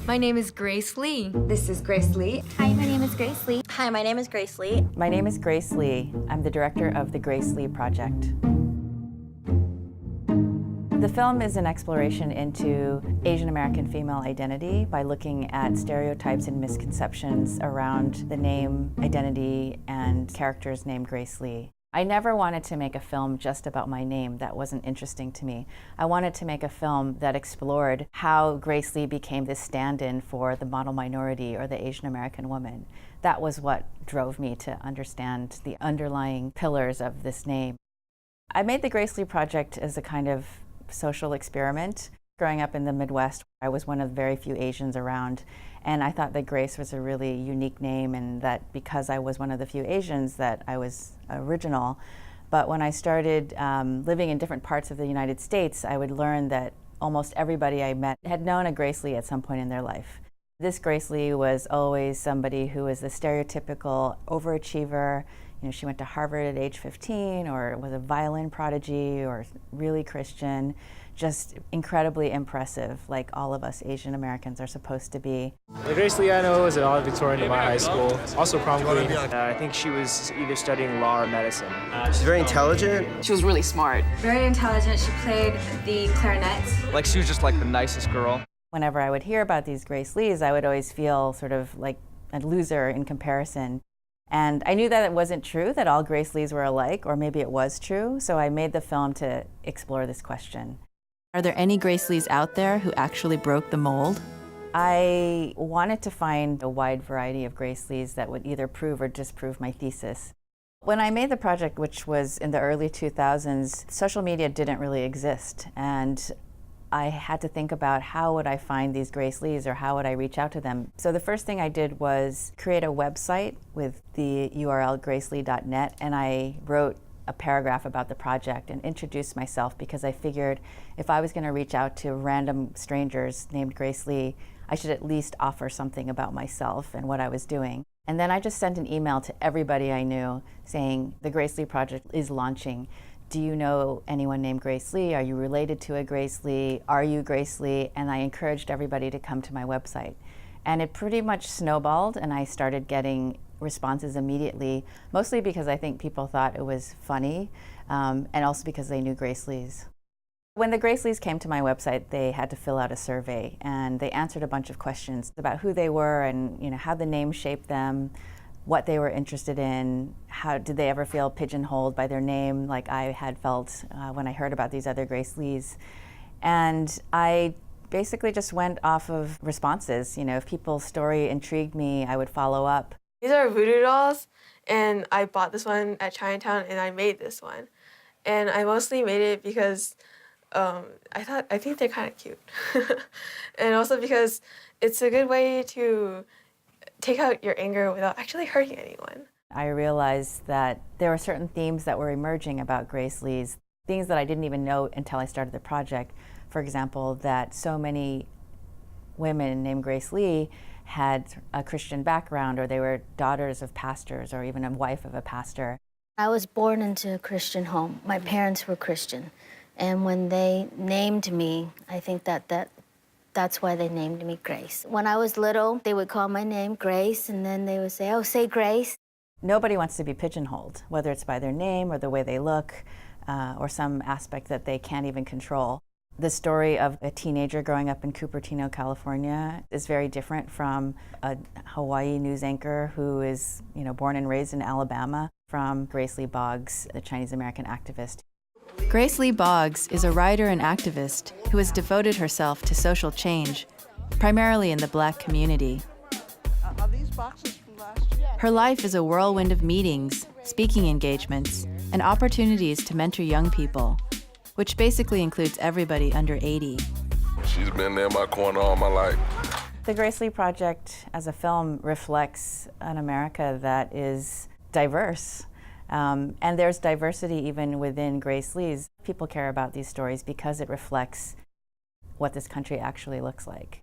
My name is Grace Lee. This is Grace Lee. Hi, my name is Grace Lee. Hi, my name is Grace Lee. My name is Grace Lee. I'm the director of the Grace Lee Project. The film is an exploration into Asian American female identity by looking at stereotypes and misconceptions around the name, identity, and characters named Grace Lee. I never wanted to make a film just about my name. That wasn't interesting to me. I wanted to make a film that explored how Grace Lee became this stand-in for the model minority or the Asian American woman. That was what drove me to understand the underlying pillars of this name. I made the Grace Lee Project as a kind of social experiment. Growing up in the Midwest, I was one of very few Asians around, and I thought that Grace was a really unique name, and that because I was one of the few Asians that I was original. But when I started living in different parts of the United States, I would learn that almost everybody I met had known a Grace Lee at some point in their life. This Grace Lee was always somebody who was the stereotypical overachiever. You know, she went to Harvard at age 15, or was a violin prodigy, or really Christian. Just incredibly impressive, like all of us Asian Americans are supposed to be. The Grace Lee I know was an valedictorian in my high school, also prom queen. I think she was either studying law or medicine. She's very intelligent. She was really smart. Very intelligent. She played the clarinet. Like, she was just like the nicest girl. Whenever I would hear about these Grace Lees, I would always feel sort of like a loser in comparison. And I knew that it wasn't true, that all Grace Lees were alike, or maybe it was true, so I made the film to explore this question. Are there any Grace Lees out there who actually broke the mold? I wanted to find a wide variety of Grace Lees that would either prove or disprove my thesis. When I made the project, which was in the early 2000s, social media didn't really exist, and I had to think about how would I find these Grace Lees, or how would I reach out to them. So the first thing I did was create a website with the URL gracelee.net, and I wrote a paragraph about the project and introduced myself, because I figured if I was going to reach out to random strangers named Grace Lee, I should at least offer something about myself and what I was doing. And then I just sent an email to everybody I knew saying, the Grace Lee Project is launching. Do you know anyone named Grace Lee? Are you related to a Grace Lee? Are you Grace Lee? And I encouraged everybody to come to my website. And it pretty much snowballed, and I started getting responses immediately, mostly because I think people thought it was funny, and also because they knew Grace Lees. When the Grace Lees came to my website, they had to fill out a survey, and they answered a bunch of questions about who they were and how the name shaped them, what they were interested in, how did they ever feel pigeonholed by their name like I had felt when I heard about these other Grace Lees. And I basically just went off of responses. If people's story intrigued me, I would follow up. These are voodoo dolls, and I bought this one at Chinatown, and I made this one. And I mostly made it because I think they're kind of cute. And also because it's a good way to take out your anger without actually hurting anyone. I realized that there were certain themes that were emerging about Grace Lees, things that I didn't even know until I started the project. For example, that so many women named Grace Lee had a Christian background, or they were daughters of pastors, or even a wife of a pastor. I was born into a Christian home. My parents were Christian. And when they named me, I think that's why they named me Grace. When I was little, they would call my name Grace, and then they would say, oh, say Grace. Nobody wants to be pigeonholed, whether it's by their name or the way they look, or some aspect that they can't even control. The story of a teenager growing up in Cupertino, California is very different from a Hawaii news anchor who is, born and raised in Alabama, from Grace Lee Boggs, the Chinese American activist. Grace Lee Boggs is a writer and activist who has devoted herself to social change, primarily in the Black community. Are these boxes from last year? Her life is a whirlwind of meetings, speaking engagements, and opportunities to mentor young people, which basically includes everybody under 80. She's been there in my corner all my life. The Grace Lee Project as a film reflects an America that is diverse. And there's diversity even within Grace Lees. People care about these stories because it reflects what this country actually looks like.